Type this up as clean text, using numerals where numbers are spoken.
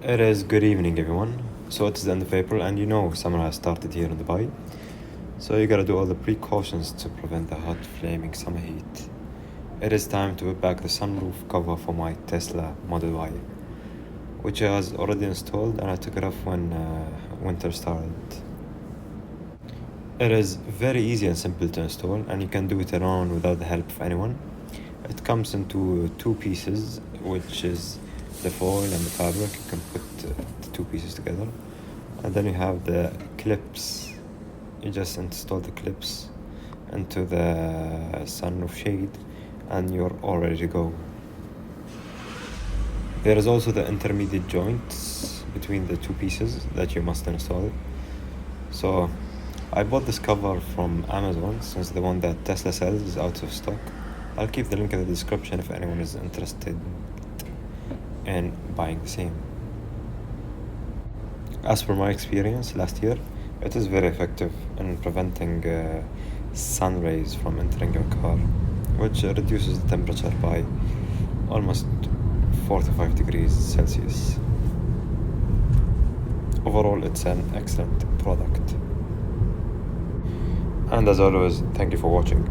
It is good evening, everyone. So it's the end of April, and you know summer has started here in Dubai. So you gotta do all the precautions to prevent the hot, flaming summer heat. It is time to put back the sunroof cover for my Tesla Model Y, which I was already installed, and I took it off when winter started. It is very easy and simple to install, and you can do it alone without the help of anyone. It comes into two pieces, which is the foil and the fabric. You can put the two pieces together, and then you have the clips. You just install the clips into the sunroof shade, and you're all ready to go. There is also the intermediate joints between the two pieces that you must install. So I bought this cover from Amazon since the one that Tesla sells is out of stock. I'll keep the link in the description if anyone is interested in buying the same. As per my experience last year, it is very effective in preventing sun rays from entering your car, which reduces the temperature by almost 4 to 5 degrees Celsius. Overall, it's an excellent product. And as always, thank you for watching.